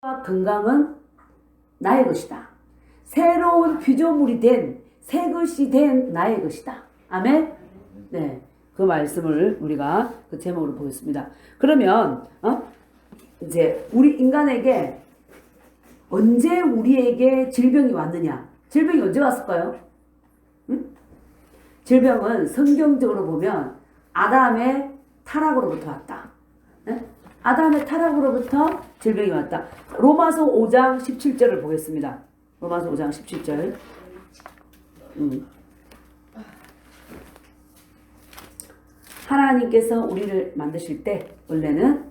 건강은 나의 것이다. 새로운 피조물이 된 새 것이 된 나의 것이다. 아멘. 네, 그 말씀을 우리가 그 제목으로 보겠습니다. 그러면 이제 우리 인간에게 언제 우리에게 질병이 왔느냐? 질병이 언제 왔을까요? 응? 질병은 성경적으로 보면 아담의 타락으로부터 왔다. 네? 아담의 타락으로부터 질병이 왔다. 로마서 5장 17절을 보겠습니다. 로마서 5장 17절. 하나님께서 우리를 만드실 때 원래는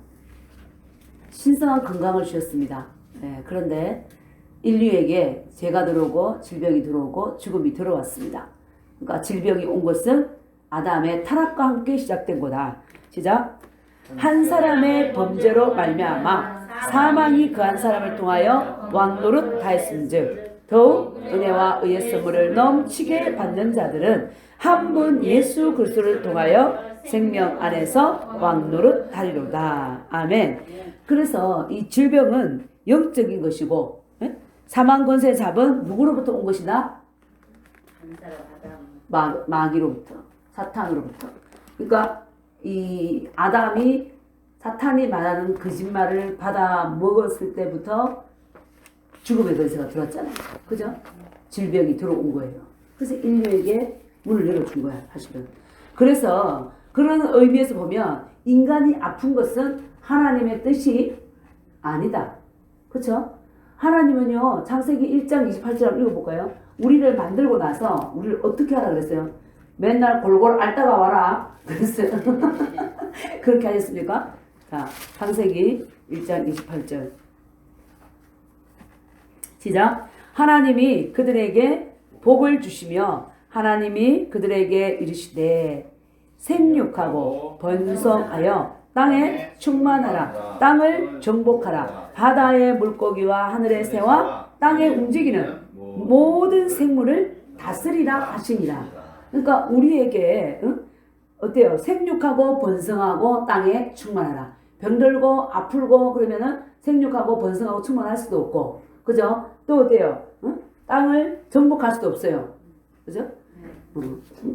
신성한 건강을 주셨습니다. 네, 그런데 인류에게 죄가 들어오고 질병이 들어오고 죽음이 들어왔습니다. 그러니까 질병이 온 것은 아담의 타락과 함께 시작된 거다. 시작. 한 사람의 범죄로 말미암아 사망이 그 한 사람을 통하여 왕노릇 하였음즉 더욱 은혜와 의의 선물을 넘치게 받는 자들은 한 분 예수 그리스도를 통하여 생명 안에서 왕노릇 하리로다. 아멘. 그래서 이 질병은 영적인 것이고 사망 권세 잡은 누구로부터 온 것이다? 마귀로부터, 사탄으로부터. 그러니까 이 아담이 사탄이 말하는 거짓말을 받아 먹었을 때부터 죽음의 권세가 들어왔잖아요. 그죠? 질병이 들어온 거예요. 그래서 인류에게 문을 열어준 거야, 사실은. 그래서 그런 의미에서 보면 인간이 아픈 것은 하나님의 뜻이 아니다. 그렇죠? 하나님은요, 창세기 1장 28절 읽어볼까요? 우리를 만들고 나서 우리를 어떻게 하라 그랬어요? 맨날 골골 앓다가 와라 그랬어요. 그렇게 하셨습니까? 자, 창세기 1장 28절 시작. 하나님이 그들에게 복을 주시며 하나님이 그들에게 이르시되 생육하고 번성하여 땅에 충만하라. 땅을 정복하라. 바다의 물고기와 하늘의 새와 땅에 움직이는 모든 생물을 다스리라 하시니라. 그러니까 우리에게 어때요? 생육하고 번성하고 땅에 충만하라. 병들고 아플고 그러면은 생육하고 번성하고 충만할 수도 없고, 그죠? 또 어때요? 땅을 정복할 수도 없어요. 그죠?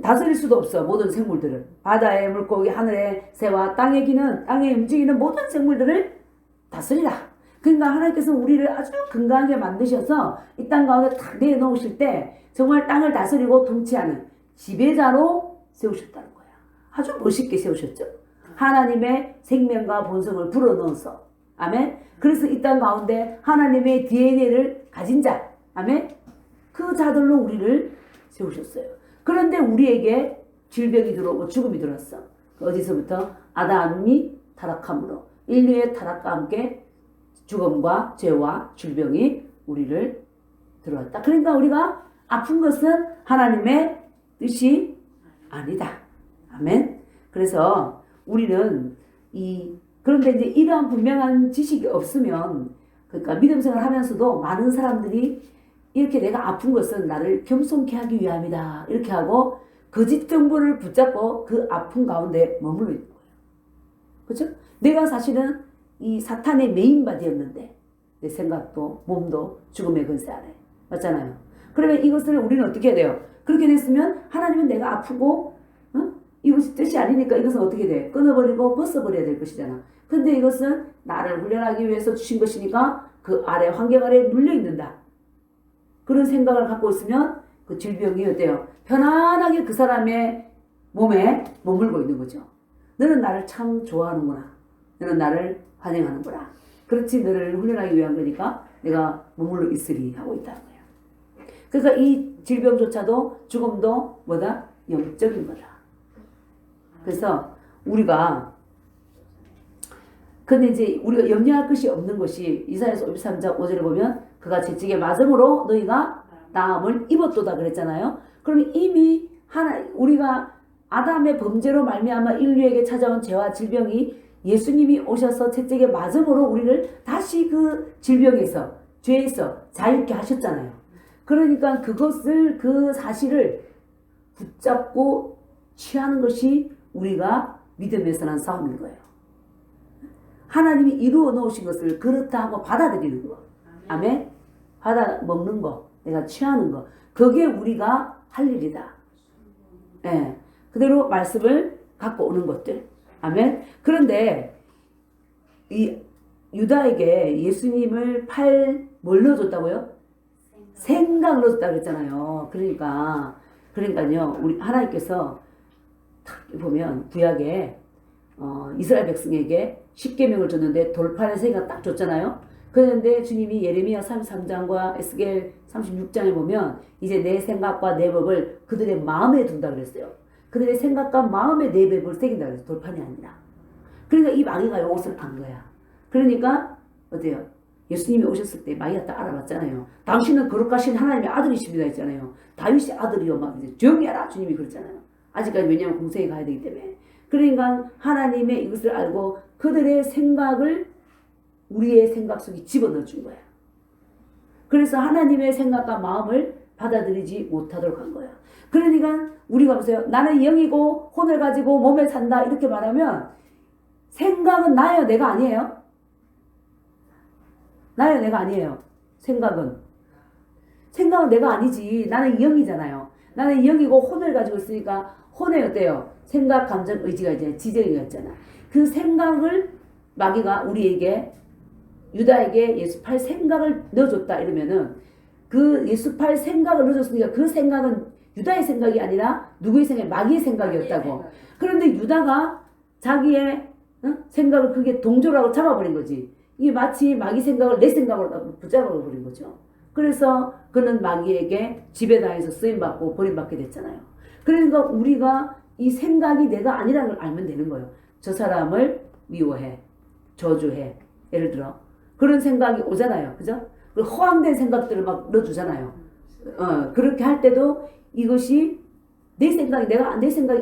다스릴 수도 없어. 모든 생물들을. 바다의 물고기, 하늘의 새와 땅에 기는, 땅에 움직이는 모든 생물들을 다스리라. 그러니까 하나님께서 우리를 아주 건강하게 만드셔서 이 땅 가운데 딱 내놓으실 때 정말 땅을 다스리고 통치하는 지배자로 세우셨다는 거야. 아주 멋있게 세우셨죠. 하나님의 생명과 본성을 불어넣어서. 아멘. 그래서 이 땅 가운데 하나님의 DNA를 가진 자. 아멘. 그 자들로 우리를 세우셨어요. 그런데 우리에게 질병이 들어오고 죽음이 들어왔어. 어디서부터? 아담이 타락함으로. 인류의 타락과 함께 죽음과 죄와 질병이 우리를 들어왔다. 그러니까 우리가 아픈 것은 하나님의 뜻이 아니다. 아멘. 그래서 우리는 그런데 이제 이러한 분명한 지식이 없으면, 그러니까 믿음 생활을 하면서도 많은 사람들이 이렇게 내가 아픈 것은 나를 겸손케 하기 위함이다. 이렇게 하고 거짓 정보를 붙잡고 그 아픈 가운데 머물러 있는 거예요. 그렇죠? 내가 사실은 이 사탄의 메인바디였는데 내 생각도 몸도 죽음의 권세 아래. 맞잖아요. 그러면 이것을 우리는 어떻게 해야 돼요? 그렇게 됐으면 하나님은 내가 아프고 이것이 뜻이 아니니까 이것은 어떻게 돼? 끊어버리고 벗어버려야 될 것이잖아. 근데 이것은 나를 훈련하기 위해서 주신 것이니까 그 아래 환경 아래에 눌려있는다. 그런 생각을 갖고 있으면 그 질병이 어때요? 편안하게 그 사람의 몸에 머물고 있는 거죠. 너는 나를 참 좋아하는구나. 너는 나를 환영하는구나. 그렇지, 너를 훈련하기 위한 거니까 내가 머물러 있으리 하고 있다는 거예요. 그러니까 이 질병조차도 죽음도 뭐다? 영적인 거다. 그래서 근데 이제 우리가 염려할 것이 없는 것이 이사야서 53장 5절에 보면 그가 채찍에 맞음으로 너희가 나음을 입었도다 그랬잖아요. 그러면 이미 우리가 아담의 범죄로 말미암아 인류에게 찾아온 죄와 질병이 예수님이 오셔서 채찍에 맞음으로 우리를 다시 그 질병에서, 죄에서 자유케 하셨잖아요. 그러니까 그 사실을 붙잡고 취하는 것이 우리가 믿음에서 난 싸움인 거예요. 하나님이 이루어 놓으신 것을 그렇다 하고 받아들이는 거. 아멘. 받아 먹는 거, 내가 취하는 거, 그게 우리가 할 일이다. 예, 그대로 말씀을 갖고 오는 것들. 아멘. 그런데 이 유다에게 예수님을 뭘 넣어줬다고요? 생각을 넣어줬다고 그랬잖아요. 그러니까요, 우리 하나님께서 탁 보면 구약에 이스라엘 백성에게 십계명을 줬는데 돌판의 생각 딱 줬잖아요. 그런데 주님이 예레미야 33장과 에스겔 36장에 보면 이제 내 생각과 내 법을 그들의 마음에 둔다 그랬어요. 그들의 생각과 마음에 내 법을 새긴다 그랬어요. 돌판이 아니라. 그러니까 이 마귀가 이것을 안 거야. 그러니까 어때요? 예수님이 오셨을 때 마귀가 딱 알아봤잖아요. 당신은 거룩하신 하나님의 아들이십니다 했잖아요. 다윗의 아들이요 막 이제 조용히 하라 주님이 그랬잖아요. 아직까지 왜냐하면 공생에 가야 되기 때문에. 그러니까 하나님의 이것을 알고 그들의 생각을 우리의 생각 속에 집어넣어 준 거야. 그래서 하나님의 생각과 마음을 받아들이지 못하도록 한 거야. 그러니까 우리가 보세요. 나는 영이고 혼을 가지고 몸에 산다 이렇게 말하면 생각은 나예요, 내가 아니에요? 나예요, 내가 아니에요. 생각은 내가 아니지. 나는 영이잖아요. 나는 영이고 혼을 가지고 있으니까 혼에 어때요? 생각, 감정, 의지가 이제 지정이가 있잖아. 그 생각을 마귀가 우리에게 유다에게 예수 팔 생각을 넣어줬다 이러면은 그 예수 팔 생각을 넣어줬으니까 그 생각은 유다의 생각이 아니라 누구의 생각이 마귀의 생각이었다고. 그런데 유다가 자기의 생각을 그게 동조라고 잡아버린 거지. 이게 마치 마귀 생각을 내 생각으로 붙잡아버린 거죠. 그래서 그는 마귀에게 지배당해서 쓰임받고 버림받게 됐잖아요. 그러니까 우리가 이 생각이 내가 아니라는 걸 알면 되는 거예요. 저 사람을 미워해, 저주해. 예를 들어 그런 생각이 오잖아요. 그죠? 허황된 생각들을 막 넣어주잖아요. 그렇게 할 때도 이것이 내 생각이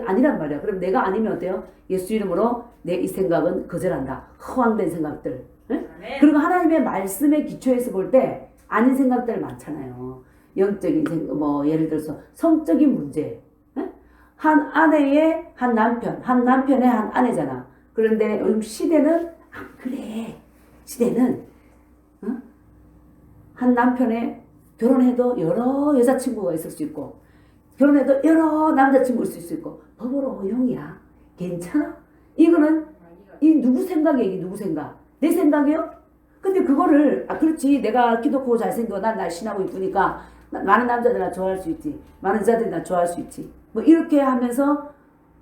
아니란 말이야. 그럼 내가 아니면 어때요? 예수 이름으로 내 이 생각은 거절한다. 허황된 생각들. 그리고 하나님의 말씀의 기초에서 볼 때 아닌 생각들 많잖아요. 영적인 생각, 뭐 예를 들어서 성적인 문제. 한 아내의 한 남편, 한 남편의 한 아내잖아. 그런데 요즘 시대는 안 그래. 시대는 한 남편의 결혼해도 여러 여자친구가 있을 수 있고 결혼해도 여러 남자친구가 있을 수 있고 법으로 허용이야. 괜찮아? 이거는 이 누구 생각이야? 누구 생각? 내 생각이요? 근데 그거를 그렇지 내가 기독고 잘생기고 난 날씬하고 이쁘니까 많은 남자들 나 좋아할 수 있지. 많은 여자들이 나 좋아할 수 있지. 뭐 이렇게 하면서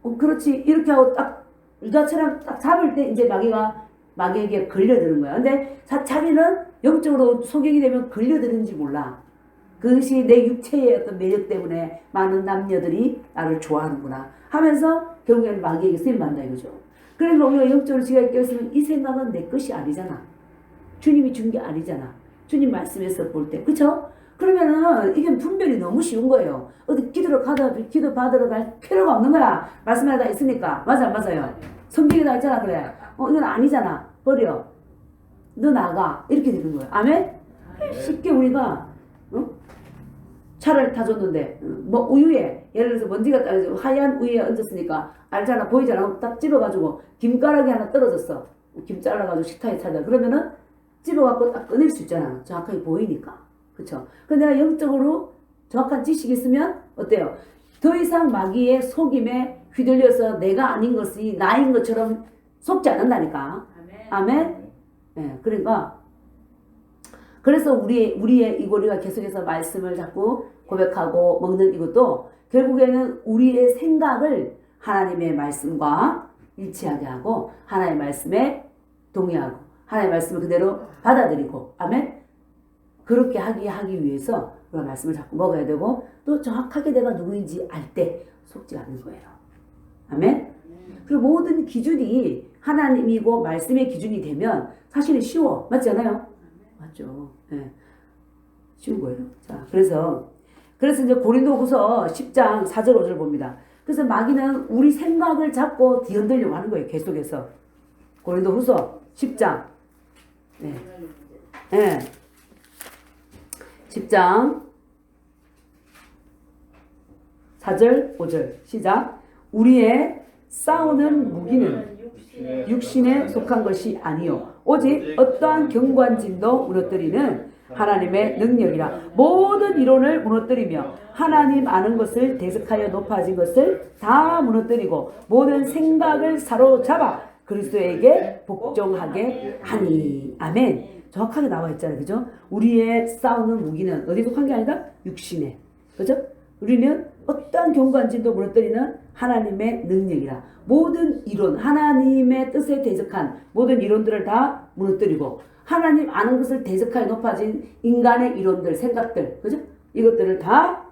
그렇지 이렇게 하고 딱 유다처럼 딱 잡을 때 이제 마귀에게 걸려드는 거야. 근데 자기는 영적으로 소경이 되면 걸려드는지 몰라. 그것이 내 육체의 어떤 매력 때문에 많은 남녀들이 나를 좋아하는구나 하면서 결국에는 마귀에게 쓰임받는다 이거죠. 그러니까 우리가 영적으로 지가 깨었으면 이 생각은 내 것이 아니잖아. 주님이 준 게 아니잖아. 주님 말씀에서 볼 때. 그쵸? 그러면은 이게 분별이 너무 쉬운 거예요. 어디 기도 받으러 갈 필요가 없는 거야. 말씀에 다 있으니까. 맞아요. 성경에 다 있잖아. 그래. 이건 아니잖아. 버려. 너 나가. 이렇게 되는 거예요. 아멘? 쉽게 우리가 차를 타줬는데 뭐 우유에 예를 들어서 먼지가 떨어지고 하얀 우유에 얹었으니까 알잖아. 보이잖아. 딱 집어가지고 김가락이 하나 떨어졌어. 김 잘라가지고 식탁에 차다. 그러면은 집어갖고 딱 꺼낼 수 있잖아. 정확하게 보이니까. 그쵸? 근데 내가 영적으로 정확한 지식이 있으면 어때요? 더 이상 마귀의 속임에 휘둘려서 내가 아닌 것이 나인 것처럼 속지 않는다니까. 아멘? 네, 그러니까 그래서 우리의 이고리가 계속해서 말씀을 자꾸 고백하고 먹는 이것도 결국에는 우리의 생각을 하나님의 말씀과 일치하게 하고 하나님의 말씀에 동의하고 하나님의 말씀을 그대로 받아들이고 아멘? 그렇게 하기 위해서 우리가 말씀을 자꾸 먹어야 되고 또 정확하게 내가 누구인지 알 때 속지 않는 거예요. 아멘? 그리고 모든 기준이 하나님이고 말씀의 기준이 되면 사실은 쉬워. 맞지 않아요? 맞죠. 네. 쉬운 거예요. 자, 그래서 이제 고린도후서 10장 4절 5절 봅니다. 그래서 마귀는 우리 생각을 잡고 뒤흔들려고 하는 거예요. 계속해서. 고린도후서 10장. 네. 네. 10장 4절 5절 시작. 우리의 싸우는 무기는 육신에 속한 것이 아니요 오직 어떠한 경관진도 무너뜨리는 하나님의 능력이라. 모든 이론을 무너뜨리며 하나님 아는 것을 대적하여 높아진 것을 다 무너뜨리고 모든 생각을 사로잡아 그리스도에게 복종하게 하니. 아멘. 정확하게 나와 있잖아요. 그죠? 우리의 싸우는 무기는 어디에 속한 게 아니다? 육신에. 그죠? 우리는 어떠한 경관진도 무너뜨리는 하나님의 능력이라. 모든 이론, 하나님의 뜻에 대적한 모든 이론들을 다 무너뜨리고 하나님 아는 것을 대적하여 높아진 인간의 이론들, 생각들, 그죠? 이것들을 다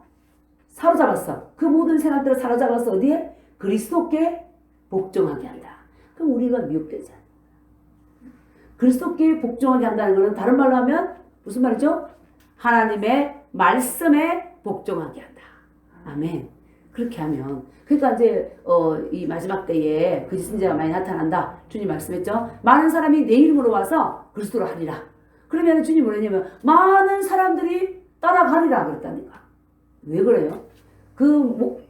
사로잡았어. 그 모든 생각들을 사로잡아서 어디에? 그리스도께 복종하게 한다. 그럼 우리가 미혹되잖아. 그리스도께 복종하게 한다는 것은 다른 말로 하면 무슨 말이죠? 하나님의 말씀에 복종하게 한다. 아멘. 그렇게 하면 그러니까 이제 이 마지막 때에 거짓 선지자가 많이 나타난다. 주님 말씀했죠. 많은 사람이 내 이름으로 와서 그리스도로 하리라. 그러면 주님 뭐랬냐면 많은 사람들이 따라가리라 그랬다니까. 왜 그래요?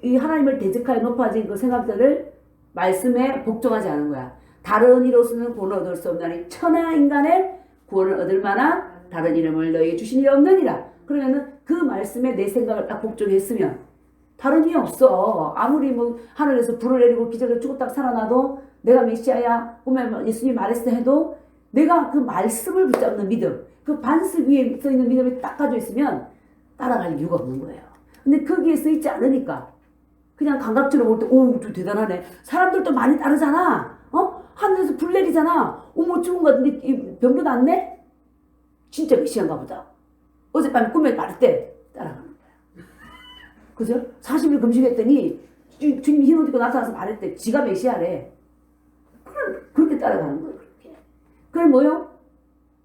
이 하나님을 대적하여 높아진 그 생각들을 말씀에 복종하지 않은 거야. 다른 이로서는 구원을 얻을 수 없나니 천하 인간의 구원을 얻을 만한 다른 이름을 너희에게 주신 일 없느니라. 그러면은 그 말씀에 내 생각을 딱 복종했으면 다른 이 없어. 아무리 뭐 하늘에서 불을 내리고 기적을 죽었다가 살아나도 내가 메시아야 꿈에 예수님 말했어 해도 내가 그 말씀을 붙잡는 믿음, 그 반석 위에 써 있는 믿음이 딱 가지고 있으면 따라갈 이유가 없는 거예요. 근데 거기에 써 있지 않으니까 그냥 감각적으로 볼 때 오, 좀 대단하네. 사람들도 많이 따르잖아. 하늘에서 불 내리잖아. 어머 죽은 것 같은데 병도 낫네? 진짜 메시아인가 보다. 어젯밤에 꿈에 말했대. 따라가는 거야. 그죠? 40일 금식했더니 주님이 흰 옷 입고 나타나서 말했대. 지가 메시아래. 그렇게 따라가는 거예요. 그렇게. 그럼 뭐요?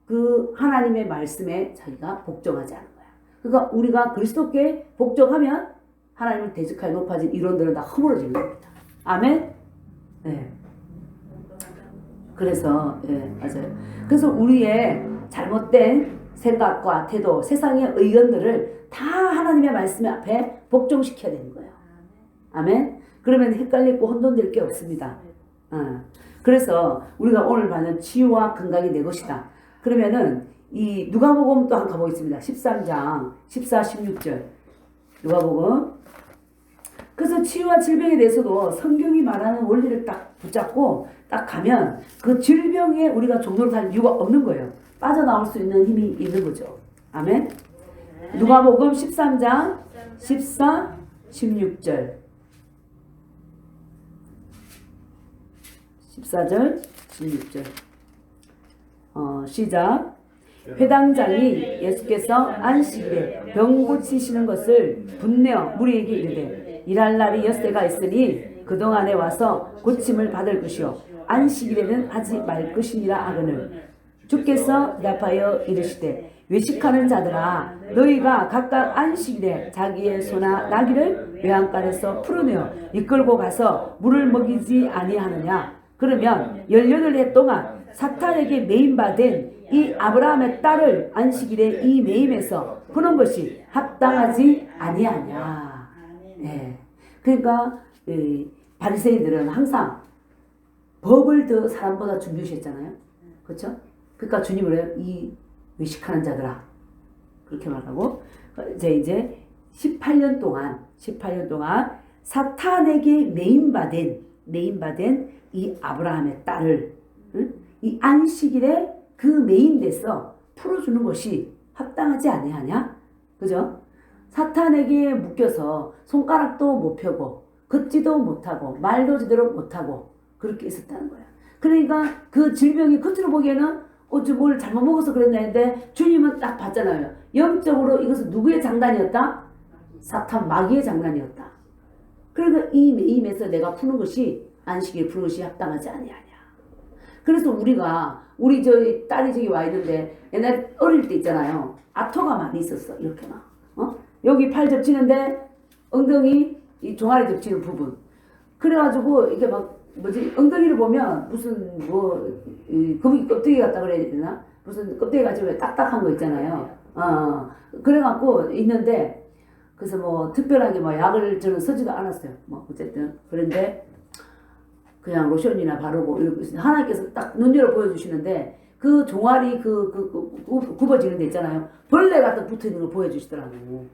그 하나님의 말씀에 자기가 복종하지 않은 거야. 그러니까 우리가 그리스도께 복종하면 하나님을 대적하여 높아진 이론들은 다 허물어지는 겁니다. 아멘? 네. 그래서 맞아요. 그래서 우리의 잘못된 생각과 태도, 세상의 의견들을 다 하나님의 말씀 앞에 복종시켜야 되는 거예요. 아멘. 그러면 헷갈리고 혼돈될 게 없습니다. 그래서 우리가 오늘 받는 치유와 건강이 내 것이다. 그러면은 이 누가복음 또 한번 가보겠습니다. 13장 14, 16절 누가복음. 그래서 치유와 질병에 대해서도 성경이 말하는 원리를 딱 붙잡고 딱 가면 그 질병에 우리가 종로를 할 이유가 없는 거예요. 빠져나올 수 있는 힘이 있는 거죠. 아멘. 누가복음 13장 14, 16절 14절 16절 시작. 회당장이 예수께서 안식일에 병 고치시는 것을 분내어 무리에게 이르되 일할 날이 엿새가 있으니 그동안에 와서 고침을 받을 것이요 안식일에는 하지 말 것이니라 하거늘 주께서 대답하여 이르시되 외식하는 자들아 너희가 각각 안식일에 자기의 소나 나귀를 외양간에서 풀어내어 이끌고 가서 물을 먹이지 아니하느냐. 그러면 18해 동안 사탄에게 매임받은 이 아브라함의 딸을 안식일에 이 매임에서 푸는 것이 합당하지 아니하냐. 네. 그러니까 바리새인들은 항상 법을 더 사람보다 중요시했잖아요. 그렇죠? 그러니까 주님을 해요. 이 외식하는 자들아. 그렇게 말하고 이제 18년 동안 사탄에게 매임받은 이 아브라함의 딸을 이 안식일에 그 메인돼서 풀어주는 것이 합당하지 아니하냐? 그죠? 사탄에게 묶여서 손가락도 못 펴고 걷지도 못하고 말도 제대로 못하고 그렇게 있었다는 거야. 그러니까 그 질병이 겉으로 보기에는 뭘 잘못 먹어서 그랬나 했는데 주님은 딱 봤잖아요. 영적으로 이것은 누구의 장난이었다? 사탄 마귀의 장난이었다. 그러니까 이 매임에서 내가 푸는 것이 안식일 푸는 것이 합당하지 아니하냐. 그래서 우리 저희 딸이 저기 와 있는데 옛날 어릴 때 있잖아요. 아토가 많이 있었어. 이렇게 막 여기 팔 접치는데 엉덩이 이 종아리 접치는 부분. 그래가지고 이게 막 엉덩이를 보면 무슨 거북이 껍데기 같다 그래야 되나? 무슨 껍데기 가지고 딱딱한 거 있잖아요. 그래갖고 있는데 그래서 뭐 특별하게 뭐 약을 저는 쓰지도 않았어요. 뭐 어쨌든 그런데 그냥 로션이나 바르고 이렇게 하나님께서 딱 눈여겨 보여주시는데 그 종아리 굽어지는 데 있잖아요. 벌레 같은 붙어 있는 걸 보여주시더라고요.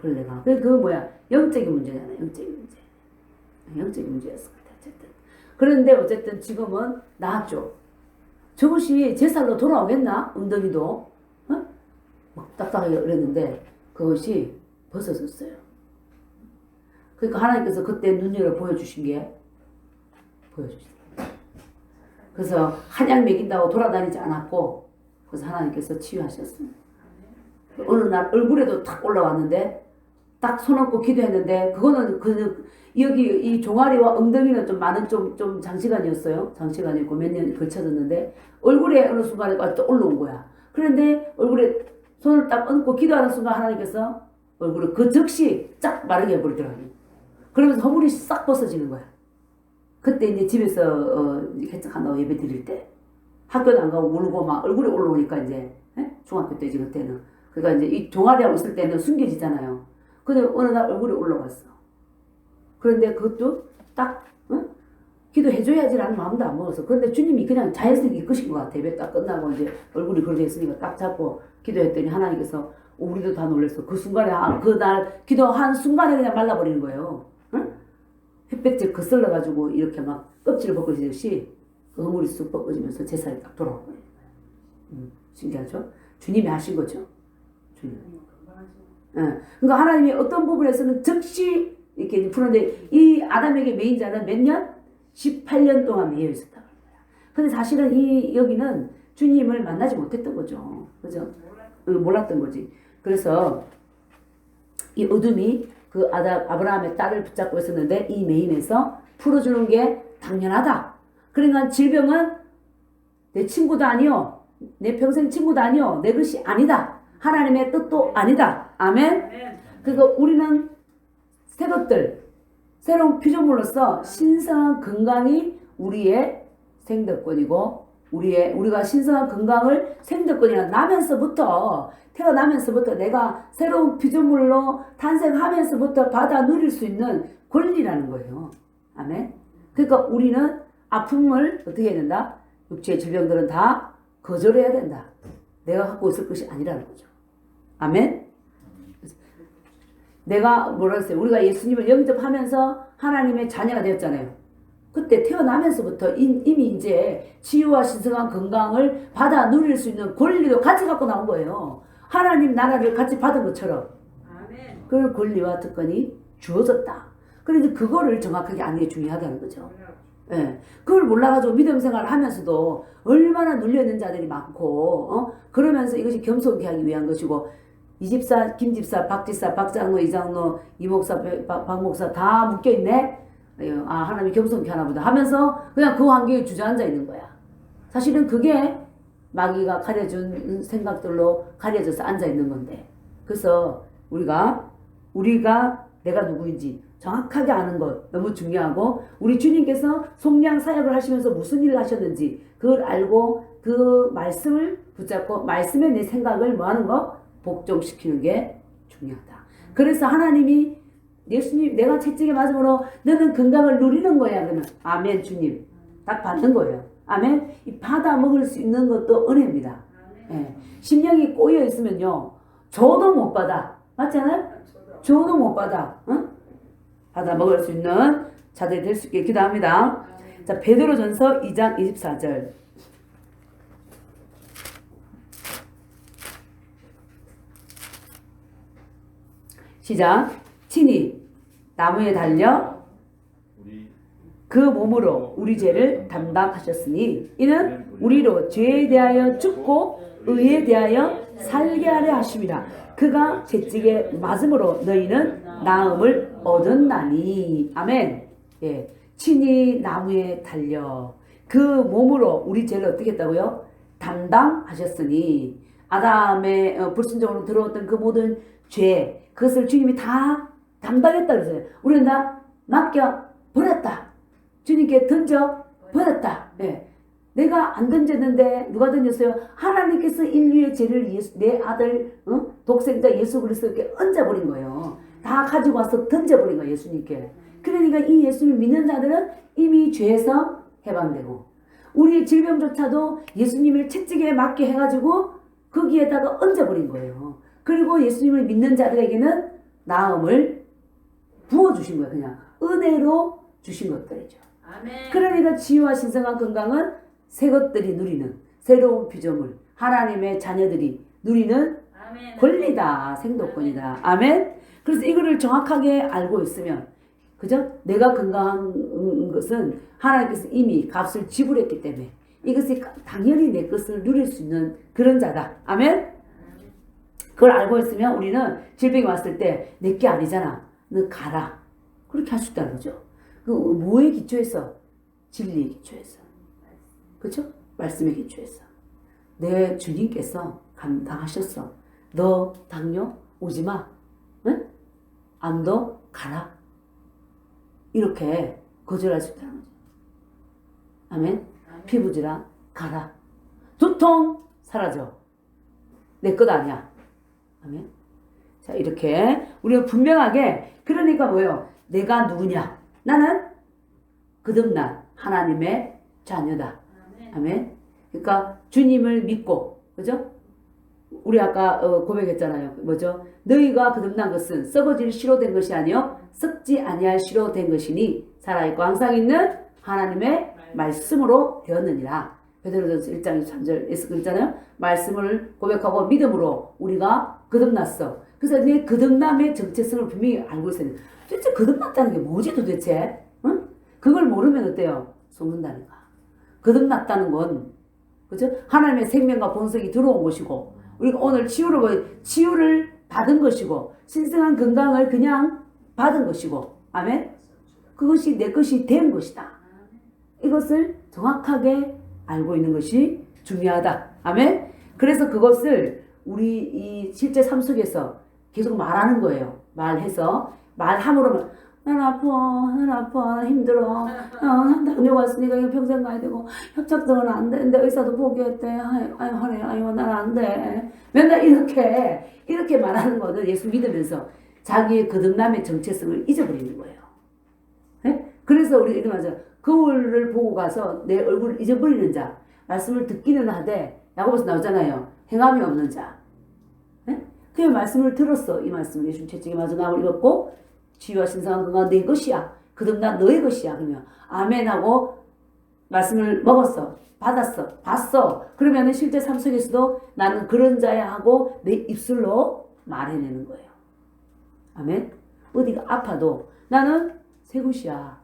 벌레가. 그 뭐야 영적인 문제잖아요. 영적인 문제. 영적인 문제였을 것 같아요. 어쨌든. 그런데 어쨌든 지금은 나았죠. 저것이 제 살로 돌아오겠나? 엉덩이도 어? 막 딱딱하게 그랬는데 그것이 벗어졌어요. 그러니까 하나님께서 그때 눈여겨 보여주신 게 보여주시더라고요. 그래서 한약 먹인다고 돌아다니지 않았고 그래서 하나님께서 치유하셨습니다. 어느 날 얼굴에도 탁 올라왔는데 딱 손 얹고 기도했는데 그거는 여기 이 종아리와 엉덩이는 좀 많은 좀 장시간이었어요. 장시간이었고 몇 년 걸쳐졌는데 얼굴에 어느 순간에 또 올라온 거야. 그런데 얼굴에 손을 딱 얹고 기도하는 순간 하나님께서 얼굴을 그 즉시 쫙 마르게 해버리더라고요. 그러면서 허물이 싹 벗어지는 거야. 그때 이제 집에서 개척한다고 예배 드릴 때 학교도 안 가고 울고 막 얼굴에 올라오니까 이제 중학교 때지 그때는. 그러니까 이제 이 종아리하고 있을 때는 숨겨지잖아요. 근데 어느 날 얼굴이 올라왔어. 그런데 그것도 딱 기도해줘야지라는 마음도 안 먹었어. 그런데 주님이 그냥 자연스럽게 이끄신 것 같아. 예배 딱 끝나고 이제 얼굴이 그렇게 했으니까 딱 잡고 기도했더니 하나님께서 우리도 다 놀랐어. 그 순간에 그날 기도한 순간에 그냥 말라버리는 거예요. 응? 햇볕을 거슬러가지고 이렇게 막 껍질을 벗겨지듯이 그 허물이 쑥 벗겨지면서 제 살이 딱 돌아오는 거예요. 신기하죠? 주님이 하신 거죠. 주님. 그러니까 하나님이 어떤 부분에서는 즉시 이렇게 푸는데 이 아담에게 매인 자는 몇 년? 18년 동안 매여 있었다는 거야. 근데 사실은 여기는 주님을 만나지 못했던 거죠. 그죠? 몰랐던 거지. 그래서 이 어둠이 그 아브라함의 딸을 붙잡고 있었는데 이 매임에서 풀어주는 게 당연하다. 그러니까 질병은 내 친구도 아니요. 내 평생 친구도 아니요. 내 것이 아니다. 하나님의 뜻도 아니다. 아멘? 그러니까 우리는 새 것들, 새로운 피조물로서 신성한 건강이 우리의 생덕권이고 우리가 신성한 건강을 생덕권이라 태어나면서부터 내가 새로운 피조물로 탄생하면서부터 받아 누릴 수 있는 권리라는 거예요. 아멘. 그러니까 우리는 아픔을 어떻게 해야 된다? 육체의 질병들은 다 거절해야 된다. 내가 갖고 있을 것이 아니라는 거죠. 아멘. 내가 뭐라 했어요? 우리가 예수님을 영접하면서 하나님의 자녀가 되었잖아요. 그때 태어나면서부터 이미 이제 치유와 신성한 건강을 받아 누릴 수 있는 권리도 같이 갖고 나온 거예요. 하나님 나라를 같이 받은 것처럼. 아멘. 그 권리와 특권이 주어졌다. 그런데 그거를 정확하게 아는 게 중요하다는 거죠. 예. 그걸 몰라가지고 믿음 생활을 하면서도 얼마나 눌려있는 자들이 많고, 그러면서 이것이 겸손케 하기 위한 것이고, 이 집사, 김 집사, 박 집사, 박 장로, 이 장로, 이 목사, 박 목사 다 묶여있네? 하나님이 겸손케 하나 보다 하면서 그냥 그 환경에 주저앉아 있는 거야. 사실은 그게 마귀가 가려준 생각들로 가려져서 앉아 있는 건데. 그래서 우리가 내가 누구인지 정확하게 아는 것 너무 중요하고, 우리 주님께서 속량 사역을 하시면서 무슨 일을 하셨는지 그걸 알고 그 말씀을 붙잡고 말씀에 내 생각을 뭐 하는 거? 복종시키는 게 중요하다. 그래서 하나님이 예수님 내가 채찍에 맞음으로 너는 건강을 누리는 거야. 그러면 아멘 주님 딱 받는 거예요. 아멘. 이 받아 먹을 수 있는 것도 은혜입니다. 예. 심령이 꼬여 있으면요 줘도 못 받아. 맞잖아요? 줘도 못 받아. 응? 받아 먹을 수 있는 자들이 될 수 있게 기도합니다. 자, 베드로전서 2장 24절 시작. 친히 나무에 달려 그 몸으로 우리 죄를 담당하셨으니 이는 우리로 죄에 대하여 죽고 의에 대하여 살게 하려 하심이라. 그가 채찍에 맞음으로 너희는 나음을 얻었나니. 아멘. 예. 친히 나무에 달려 그 몸으로 우리 죄를 어떻게 했다고요? 담당하셨으니 아담의 불순종으로 들어왔던 그 모든 죄 그것을 주님이 다 담당했다 그랬어요. 우리는 다 맡겨 버렸다. 주님께 던져 버렸다. 예. 내가 안 던졌는데 누가 던졌어요? 하나님께서 인류의 죄를 내 아들 독생자 예수 그리스도께 얹어버린 거예요. 다 가지고 와서 던져버린 거예요. 예수님께. 그러니까 이 예수를 믿는 자들은 이미 죄에서 해방되고 우리의 질병조차도 예수님을 채찍에 맞게 해가지고 거기에다가 얹어버린 거예요. 그리고 예수님을 믿는 자들에게는 나음을 부어주신 거예요. 그냥 은혜로 주신 것들이죠. 아멘. 그러니까 치유와 신성한 건강은 새 것들이 누리는 새로운 피조물, 하나님의 자녀들이 누리는 아멘. 권리다, 생도권이다. 아멘. 그래서 이거를 정확하게 알고 있으면, 그죠? 내가 건강한 것은 하나님께서 이미 값을 지불했기 때문에 이것이 당연히 내 것을 누릴 수 있는 그런 자다. 아멘. 그걸 알고 있으면 우리는 질병이 왔을 때 내게 아니잖아. 너 가라. 그렇게 할 수 있다는 거죠. 그 뭐에 기초해서? 진리에 기초해서. 그렇죠? 말씀에 기초해서. 내 주님께서 감당하셨어. 너 당뇨 오지 마. 응? 암도 가라. 이렇게 거절할 수 있다는 거죠. 아멘. 피부질환 가라. 두통 사라져. 내 것 아니야. 아멘. 자, 이렇게 우리가 분명하게, 그러니까 뭐예요? 내가 누구냐? 나는 거듭난 하나님의 자녀다. 아멘. 그러니까 주님을 믿고, 그죠? 우리 아까 고백했잖아요. 뭐죠? 너희가 거듭난 것은 썩어질 씨로 된 것이 아니요 썩지 아니할 씨로 된 것이니 살아있고 항상 있는 하나님의 말씀으로 되었느니라. 베드로전서 1장 3절에서 그랬잖아요. 말씀을 고백하고 믿음으로 우리가 거듭났어. 그래서 내 거듭남의 정체성을 분명히 알고 있어야 돼. 도대체 거듭났다는 게 뭐지 도대체? 응? 그걸 모르면 어때요? 속는다니까. 거듭났다는 건, 그죠? 하나님의 생명과 본성이 들어온 것이고, 우리가 오늘 치유를 받은 것이고, 신성한 건강을 그냥 받은 것이고, 아멘? 그것이 내 것이 된 것이다. 이것을 정확하게 알고 있는 것이 중요하다. 아멘? 그래서 그것을 우리 이 실제 삶 속에서 계속 말하는 거예요. 말해서, 말함으로, 난 아파, 힘들어. 당뇨 왔으니까 이거 평생 가야 되고, 협착증은 안 되는데 의사도 포기했대. 아유, 난 안 돼. 맨날 이렇게 말하는 거는 예수 믿으면서 자기의 거듭남의 정체성을 잊어버리는 거예요. 네? 그래서 우리 이런 말이죠. 거울을 보고 가서 내 얼굴을 잊어버리는 자, 말씀을 듣기는 하되, 야고보서 나오잖아요. 행함이 없는 자. 네? 그 말씀을 들었어. 이 말씀을 예수 채찍에 맞아 나을 입었고, 치유와 신성한 건강 내 것이야. 거듭난 너의 것이야. 그러면 아멘 하고 말씀을 먹었어. 받았어. 봤어. 그러면 실제 삶 속에서도 나는 그런 자야 하고 내 입술로 말해내는 거예요. 아멘. 어디가 아파도 나는 새 것이야.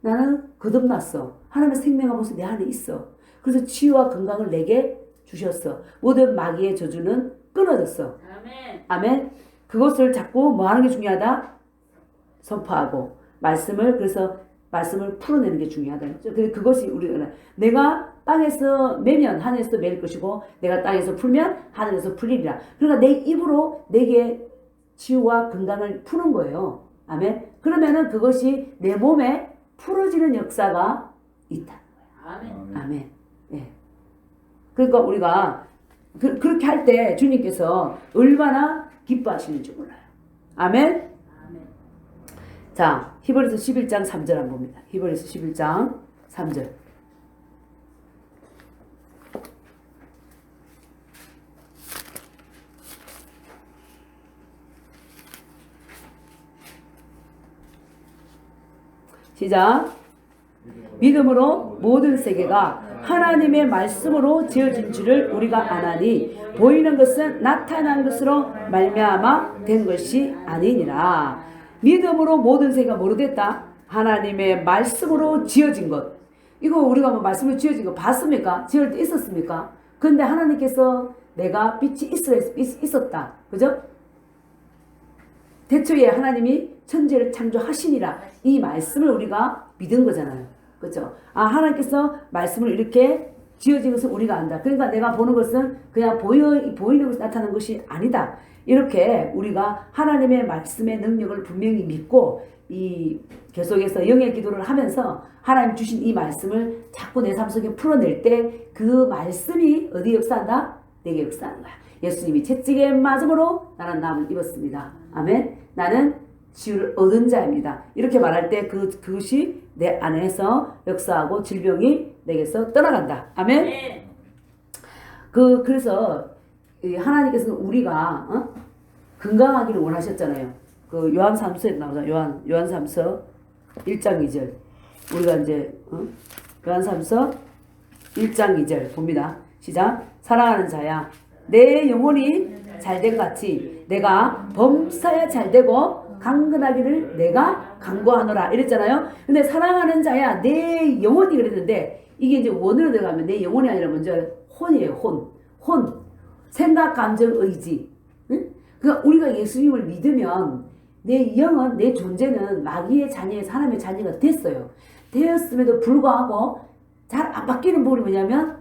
나는 거듭났어. 하나님의 생명과 본성이 내 안에 있어. 그래서 치유와 건강을 내게 주셨어. 모든 마귀의 저주는 끊어졌어. 아멘. 아멘. 그것을 자꾸 뭐 하는 게 중요하다? 선포하고 그래서 말씀을 풀어내는 게 중요하다. 그것이 우리가 내가 땅에서 매면 하늘에서 매일 것이고 내가 땅에서 풀면 하늘에서 풀리리라. 그러니까 내 입으로 내게 치유와 건강을 푸는 거예요. 아멘. 그러면은 그것이 내 몸에 풀어지는 역사가 있다는 거예요. 아멘. 아멘. 예. 그러니까 우리가 그렇게 할 때 주님께서 얼마나 기뻐하시는지 몰라요. 아멘. 자, 히브리서 11장 3절 한번 봅니다. 히브리서 11장 3절. 시작. 믿음으로 모든 세계가 하나님의 말씀으로 지어진 줄을 우리가 아나니 보이는 것은 나타난 것으로 말미암아 된 것이 아니니라. 믿음으로 모든 세계가 뭐로 됐다? 하나님의 말씀으로 지어진 것. 이거 우리가 뭐 말씀으로 지어진 거 봤습니까? 지을 때 있었습니까? 근데 하나님께서 내가 빛이 있었다. 그죠? 대초에 하나님이 천지를 창조하시니라. 이 말씀을 우리가 믿은 거잖아요. 그죠? 하나님께서 말씀을 이렇게 지어진 것을 우리가 안다. 그러니까 내가 보는 것은 그냥 보이는 것이 나타나는 것이 아니다. 이렇게 우리가 하나님의 말씀의 능력을 분명히 믿고 계속해서 영의 기도를 하면서 하나님 주신 이 말씀을 자꾸 내 삶 속에 풀어낼 때 그 말씀이 어디 역사한다? 내게 역사하는 거야. 예수님이 채찍에 맞음으로 나는 나음을 입었습니다. 아멘. 나는 치유를 얻은 자입니다. 이렇게 말할 때 그것이 내 안에서 역사하고 질병이 내게서 떠나간다. 아멘. 그래서 하나님께서는 우리가 건강하기를 원하셨잖아요. 그 요한 3서에 나오잖아요. 요한 3서 1장 2절. 우리가 이제 요한 3서 1장 2절 봅니다. 시작. 사랑하는 자야, 내 영혼이 잘된 같이 내가 범사에 잘되고 강건하기를 내가 간구하노라 이랬잖아요. 근데 사랑하는 자야, 내 영혼이 그랬는데 이게 이제 원으로 들어가면 내 영혼이 아니라 먼저 혼이에요. 혼. 생각, 감정, 의지. 응? 그러니까 우리가 예수님을 믿으면 내 영은, 내 존재는 마귀의 자녀에서 하나님의 자녀가 됐어요. 되었음에도 불구하고 잘 안 바뀌는 부분이 뭐냐면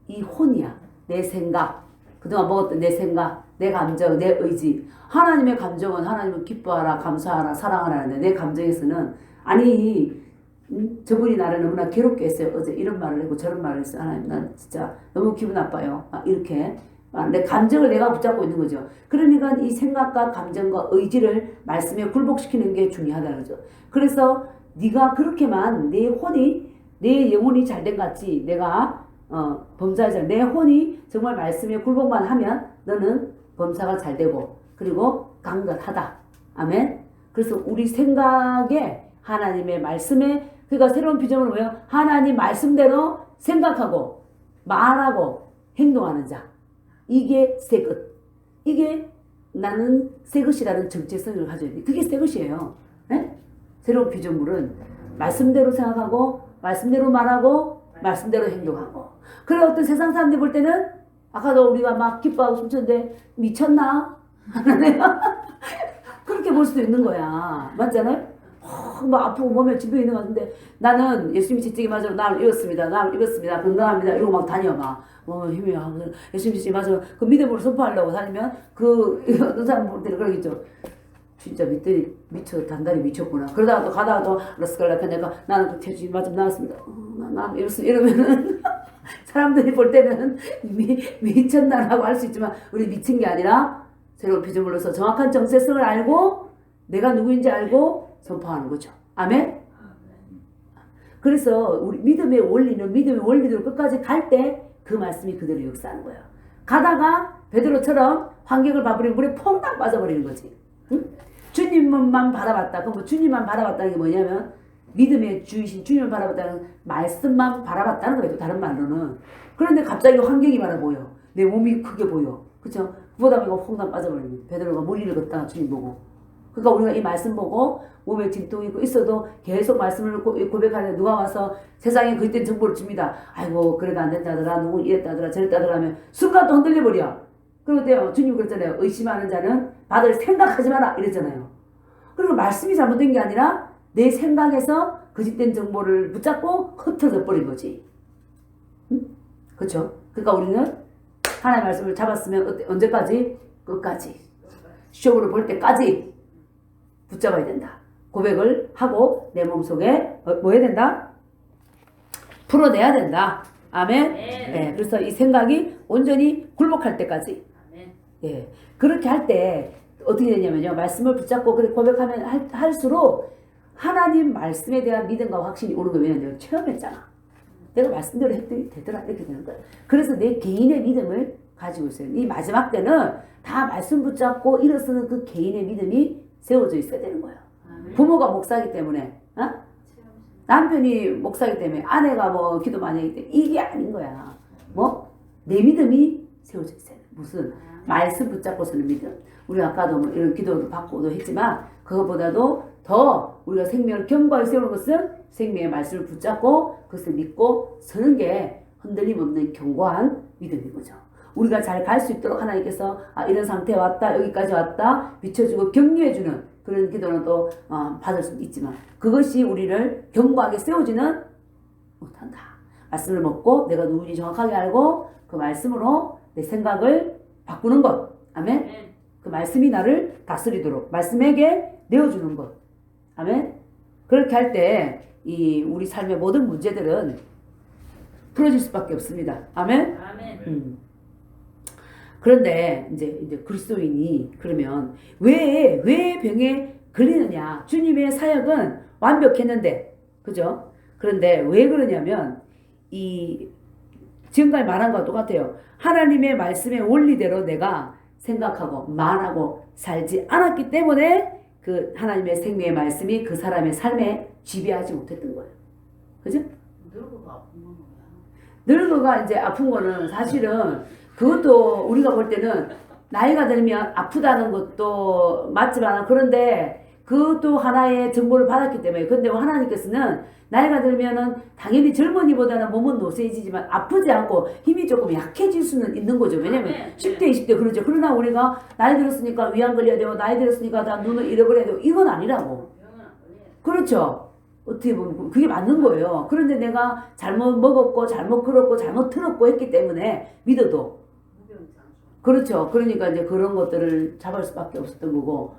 이 혼이야. 내 생각, 그동안 먹었던 내 생각, 내 감정, 내 의지. 하나님의 감정은 하나님은 기뻐하라, 감사하라, 사랑하라는데 내 감정에서는 아니 저분이 나를 너무나 괴롭게 했어요. 어제 이런 말을 했고 저런 말을 했어요. 하나님 난 진짜 너무 기분 나빠요. 이렇게 내 감정을 내가 붙잡고 있는 거죠. 그러니까 이 생각과 감정과 의지를 말씀에 굴복시키는 게 중요하다는 거죠. 그래서 네가 그렇게만 내 혼이 내 영혼이 잘된 같이 내가 범사에 내 혼이 정말 말씀에 굴복만 하면 너는 범사가 잘 되고 그리고 강건하다. 아멘. 그래서 우리 생각에 하나님의 말씀에 그러니까 새로운 비전은 뭐예요? 하나님 말씀대로 생각하고 말하고 행동하는 자. 이게 새 것. 이게 나는 새 것이라는 정체성을 가져야 돼. 그게 새 것이에요. 네? 새로운 비전물은 말씀대로 생각하고 말씀대로 말하고 말씀대로 행동하고. 그래 어떤 세상 사람들이 볼 때는 아까도 우리가 막 기뻐하고 춤췄는데 미쳤나? 그렇게 볼 수도 있는 거야. 맞잖아요? 막 아프고 몸에 질병이 있는 것 같은데 나는 예수님이 채찍이 맞으러 나를 이뤘습니다. 나를 이뤘습니다. 건강합니다. 이러고 막 다녀 막. 힘이 하고 예수님이 채찍이 맞으러 그 믿음으로 선포하려고 다니면 어떤 사람 볼 때는 그러겠죠. 진짜 미쳐 단단히 미쳤구나. 그러다가 또 가다가 또 러스칼라 하니까 나는 그 채찍이 맞으러 나왔습니다. 나 이러면은 사람들이 볼 때는 미쳤나라고 할 수 있지만 우리 미친 게 아니라 새로운 피조물로서 정확한 정체성을 알고 내가 누구인지 알고 선포하는 거죠. 아멘? 그래서 우리 믿음의 원리대로 끝까지 갈 때 그 말씀이 그대로 역사하는 거예요. 가다가 베드로처럼 환경을 봐버리고 물에 퐁당 빠져버리는 거지. 응? 주님만 바라봤다. 그럼 뭐 주님만 바라봤다는 게 뭐냐면 믿음의 주이신 주님을 바라봤다는 말씀만 바라봤다는 거예요. 다른 말로는. 그런데 갑자기 환경이 많아 보여. 내 몸이 크게 보여. 그쵸? 그러다 보니까 퐁당 빠져버리는 거예요. 베드로가 무리를 걷다가 주님 보고. 그러니까 우리가 이 말씀 보고 몸에 진통이 있고 있어도 계속 말씀을 고백하는데 누가 와서 세상에 그때 정보를 줍니다. 아이고 그래도 안 된다더라. 누구 이랬다더라 저랬다더라 하면 순간 또 흔들려버려. 그런데 주님 그랬잖아요. 의심하는 자는 받을 생각하지 마라 이랬잖아요. 그리고 말씀이 잘못된 게 아니라 내 생각에서 거짓된 정보를 붙잡고 흩어져 버린 거지. 응? 그렇죠? 그러니까 우리는 하나님의 말씀을 잡았으면 언제까지? 끝까지. 시험으로 볼 때까지 붙잡아야 된다. 고백을 하고 내 몸속에 뭐 해야 된다? 풀어내야 된다. 아멘. 네, 그래서 이 생각이 온전히 굴복할 때까지. 예, 그렇게 할 때 어떻게 되냐면요. 말씀을 붙잡고 그렇게 고백하면 할수록 하나님 말씀에 대한 믿음과 확신이 오는 거예요. 내가 체험했잖아. 내가 말씀대로 했더니 되더라. 이렇게 되는 거예요. 그래서 내 개인의 믿음을 가지고 있어요. 이 마지막 때는 다 말씀 붙잡고 일어서는 그 개인의 믿음이 세워져 있어야 되는 거예요. 부모가 목사기 때문에, 남편이 목사기 때문에, 아내가 뭐 기도 많이 하기 때문에 이게 아닌 거야. 내 믿음이 세워져 있어야 돼. 무슨 말씀 붙잡고 서는 믿음. 우리 아까도 뭐 이런 기도도 받고도 했지만 그것보다도 더 우리가 생명을 견고하게 세우는 것은 생명의 말씀을 붙잡고 그것을 믿고 서는 게 흔들림 없는 견고한 믿음인 거죠. 우리가 잘 갈 수 있도록 하나님께서 이런 상태에 왔다 여기까지 왔다 비춰주고 격려해주는 그런 기도는 또 받을 수 있지만 그것이 우리를 견고하게 세우지는 못한다. 말씀을 먹고 내가 누구인지 정확하게 알고 그 말씀으로 내 생각을 바꾸는 것. 아멘. 그 말씀이 나를 다스리도록 말씀에게 내어주는 것. 아멘. 그렇게 할 때 이 우리 삶의 모든 문제들은 풀어질 수밖에 없습니다. 아멘. 그런데 이제 그리스도인이 그러면 왜 병에 걸리느냐? 주님의 사역은 완벽했는데, 그죠? 그런데 왜 그러냐면 이 지금까지 말한 것과 똑같아요. 하나님의 말씀의 원리대로 내가 생각하고 말하고 살지 않았기 때문에 그 하나님의 생명의 말씀이 그 사람의 삶에 지배하지 못했던 거예요. 그죠? 늙어가 아픈 거야. 늙어가 이제 아픈 거는 사실은 그것도 우리가 볼 때는 나이가 들면 아프다는 것도 맞지만 그런데 그것도 하나의 정보를 받았기 때문에 근데 하나님께서는 나이가 들면은 당연히 젊은이보다는 몸은 노쇠해지지만 아프지 않고 힘이 조금 약해질 수는 있는 거죠. 왜냐면 10대 20대 그러죠. 그러나 우리가 나이 들었으니까 위암 걸려야 되고 나이 들었으니까 다 눈을 잃어버려야 되고 이건 아니라고. 그렇죠. 어떻게 보면 그게 맞는 거예요. 그런데 내가 잘못 먹었고 잘못 걸었고 잘못 들었고 했기 때문에 믿어도 그렇죠. 그러니까 이제 그런 것들을 잡을 수밖에 없었던 거고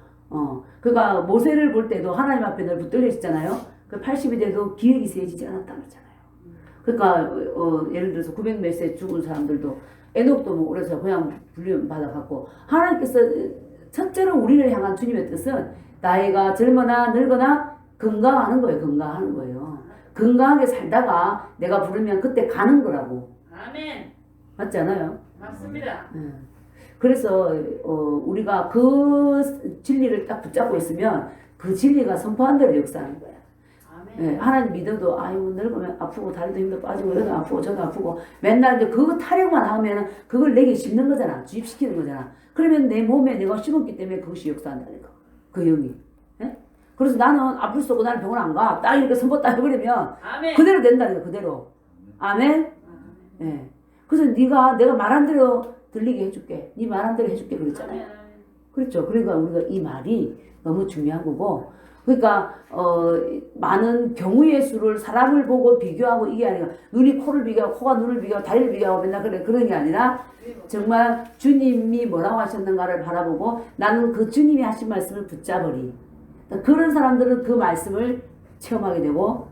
그러니까 모세를 볼 때도 하나님 앞에 늘 붙들려 있잖아요. 그 80이 돼도 기억이 세지지 않았다고 그러잖아요. 그러니까 예를 들어서 900몇 세 죽은 사람들도 에녹도 뭐 오래서 그냥 불림 받아갖고 하나님께서 첫째로 우리를 향한 주님의 뜻은 나이가 젊거나 늙거나 건강하는 거예요. 건강하는 거예요. 건강하게 살다가 내가 부르면 그때 가는 거라고. 아멘. 맞지 않아요? 맞습니다. 그래서 우리가 그 진리를 딱 붙잡고 있으면 그 진리가 선포한 대로 역사하는 거야. 예, 하나님 믿어도 아이고 늙으면 아프고 다리도 힘도 빠지고 여기도 아프고 저도 아프고 맨날 이제 그거 타령만 하면은 그걸 내게 심는 거잖아. 주입시키는 거잖아. 그러면 내 몸에 내가 심었기 때문에 그것이 역사한다니까. 그 영이. 예? 그래서 나는 아플 수 없고 나는 병원 안 가. 딱 이렇게 선포 딱 해버리면 아멘. 그대로 된다니까. 그대로. 아멘. 예. 그래서 내가 말한 대로 들리게 해줄게. 네 말한 대로 해줄게 그랬잖아요. 그렇죠. 그러니까 우리가 이 말이 너무 중요한 거고 그러니까 많은 경우의 수를 사람을 보고 비교하고 이게 아니라 눈이 코를 비교하고 코가 눈을 비교하고 다리를 비교하고 맨날 그런 게 아니라 정말 주님이 뭐라고 하셨는가를 바라보고 나는 그 주님이 하신 말씀을 붙잡으리. 그런 사람들은 그 말씀을 체험하게 되고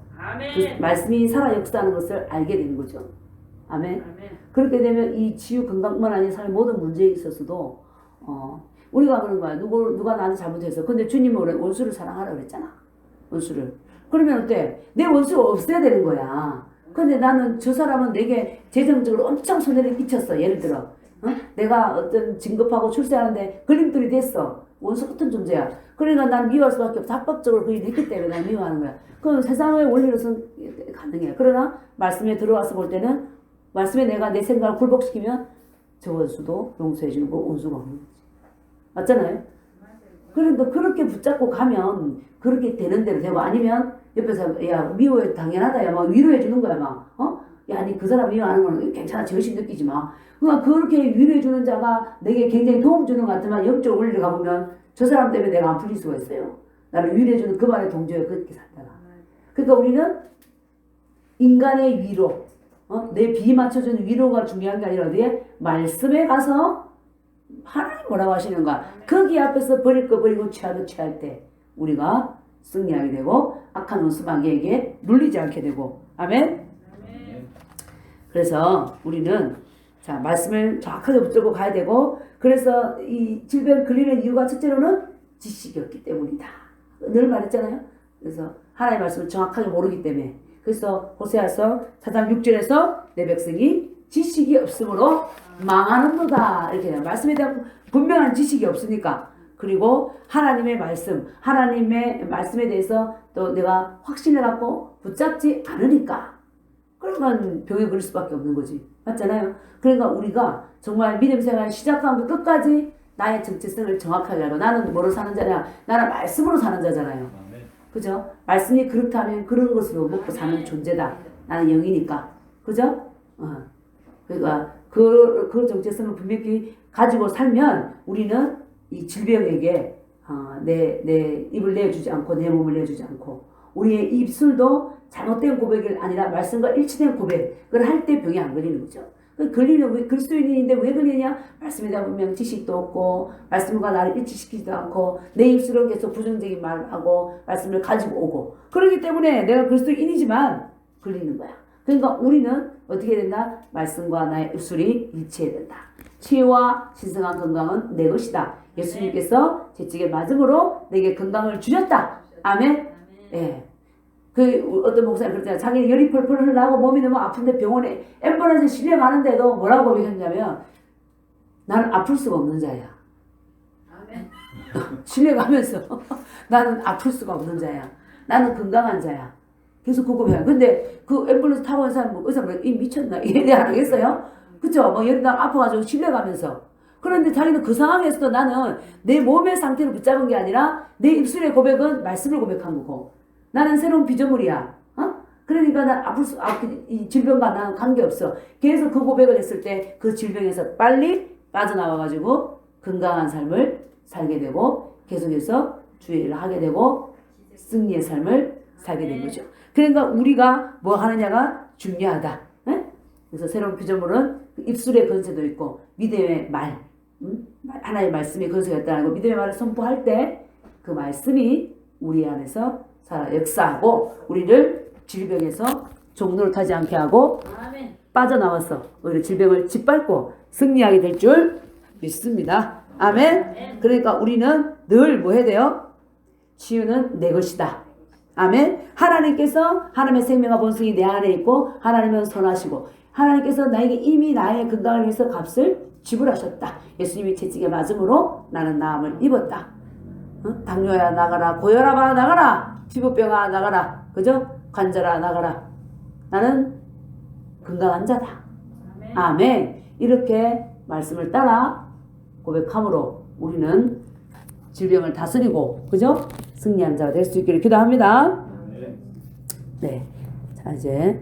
그 말씀이 살아 역사하는 것을 알게 되는 거죠. 아멘. 그렇게 되면 이 치유 건강뿐만 아니라 삶의 모든 문제에 있어서도 우리가 그런 거야. 누가 나한테 잘못해서. 근데 주님은 원수를 사랑하라 그랬잖아. 원수를. 그러면 어때? 내 원수가 없어야 되는 거야. 근데 나는 저 사람은 내게 재정적으로 엄청 손해를 끼쳤어. 예를 들어. 내가 어떤 진급하고 출세하는데 걸림돌이 됐어. 원수 같은 존재야. 그러니까 나는 미워할 수밖에 없어. 합법적으로 그게 됐기 때문에 난 미워하는 거야. 그럼 세상의 원리로서는 가능해. 그러나 말씀에 들어와서 볼 때는 말씀에 내가 내 생각을 굴복시키면 저 원수도 용서해 주는 거 원수가 없는 거지. 맞잖아요? 그런데 그렇게 붙잡고 가면 그렇게 되는 대로 되고 아니면 옆에서 야 미워해 당연하다 야 막 위로해 주는 거야 막 야 니 그 사람 미워하는 거는 괜찮아 절실 느끼지 마. 그러니까 그렇게 위로해 주는 자가 내게 굉장히 도움 주는 것 같지만 영적 원리를 가보면 저 사람 때문에 내가 안 풀릴 수가 있어요. 나를 위로해 주는 그 말에 동조해 그렇게 살다가. 그러니까 우리는 인간의 위로 내 비 맞춰주는 위로가 중요한 게 아니라 어디에 말씀에 가서 하나님 뭐라고 하시는가 거기 앞에서 버릴 거 버리고 취할 거 취할 때 우리가 승리하게 되고 악한 원수 마귀에게 눌리지 않게 되고 아멘. 그래서 우리는 자 말씀을 정확하게 붙들고 가야 되고 그래서 이 질병 걸리는 이유가 첫째로는 지식이 없기 때문이다. 늘 말했잖아요. 그래서 하나님의 말씀을 정확하게 모르기 때문에 그래서 호세아서 4장 6절에서 내 백성이 지식이 없으므로 망하는도다 이렇게 돼요. 말씀에 대한 분명한 지식이 없으니까 그리고 하나님의 말씀에 대해서 또 내가 확신을 갖고 붙잡지 않으니까 그러면 병에 걸릴 수밖에 없는 거지. 맞잖아요. 그러니까 우리가 정말 믿음 생활 시작하면부터 끝까지 나의 정체성을 정확하게 알고 나는 뭐로 사는 자냐 나는 말씀으로 사는 자잖아요. 그죠? 말씀이 그렇다면 그런 것으로 먹고 사는 존재다. 나는 영이니까. 그죠? 그러니까 그 정체성을 분명히 가지고 살면 우리는 이 질병에게 내 입을 내주지 않고 내 몸을 내주지 않고 우리의 입술도 잘못된 고백이 아니라 말씀과 일치된 고백을 할 때 병이 안 걸리는 거죠. 그리스도인인데 왜 걸리냐? 말씀에 대한 분명 지식도 없고 말씀과 나를 일치시키지도 않고 내 입술은 계속 부정적인 말을 하고 말씀을 가지고 오고 그렇기 때문에 내가 그리스도인이지만 걸리는 거야. 그러니까 우리는 어떻게 된다? 말씀과 나의 입술이 일치해야 된다. 치유와 신성한 건강은 내 것이다. 예수님께서 채찍에 맞음으로 내게 건강을 주셨다. 아멘. 예. 그 어떤 목사님 그랬잖아요. 자기는 열이 펄펄 흘러나고 몸이 너무 아픈데 병원에 앰뷸런스 실려가는데도 뭐라고 고백했냐면 나는 아플 수가 없는 자야. 아멘. 실려가면서 나는 아플 수가 없는 자야. 나는 건강한 자야. 계속 그 고백해요. 근데 그 앰뷸런스 타고 온 사람 의사 뭐 이 미쳤나 이래 대안 하겠어요? 그쵸? 뭐 열이 나 아파가지고 실려가면서. 그런데 자기는 그 상황에서도 나는 내 몸의 상태를 붙잡은 게 아니라 내 입술의 고백은 말씀을 고백한 거고 나는 새로운 피조물이야. 어? 그러니까 난 이 질병과 나는 관계없어. 그래서 그 고백을 했을 때 그 질병에서 빨리 빠져나와가지고 건강한 삶을 살게 되고 계속해서 주의를 하게 되고 승리의 삶을 살게 된 거죠. 그러니까 우리가 뭐 하느냐가 중요하다. 에? 그래서 새로운 피조물은 그 입술의 건세도 있고 믿음의 말, 하나의 말씀이 건세가 있다는 거. 믿음의 말을 선포할 때 그 말씀이 우리 안에서 살아 역사하고 우리를 질병에서 종노릇하지 않게 하고 아멘. 빠져나와서 오히려 질병을 짓밟고 승리하게 될 줄 믿습니다. 아멘. 그러니까 우리는 늘 뭐 해야 돼요? 치유는 내 것이다. 아멘. 하나님께서 하나님의 생명과 본성이 내 안에 있고 하나님은 선하시고 하나님께서 나에게 이미 나의 건강을 위해서 값을 지불하셨다. 예수님이 채찍에 맞음으로 나는 나음을 입었다. 당뇨야 나가라, 고혈압아 나가라, 피부병아 나가라, 그죠? 관절아 나가라. 나는 건강한 자다. 아멘. 이렇게 말씀을 따라 고백함으로 우리는 질병을 다스리고, 그죠? 승리한 자가 될 수 있기를 기도합니다. 네. 자, 이제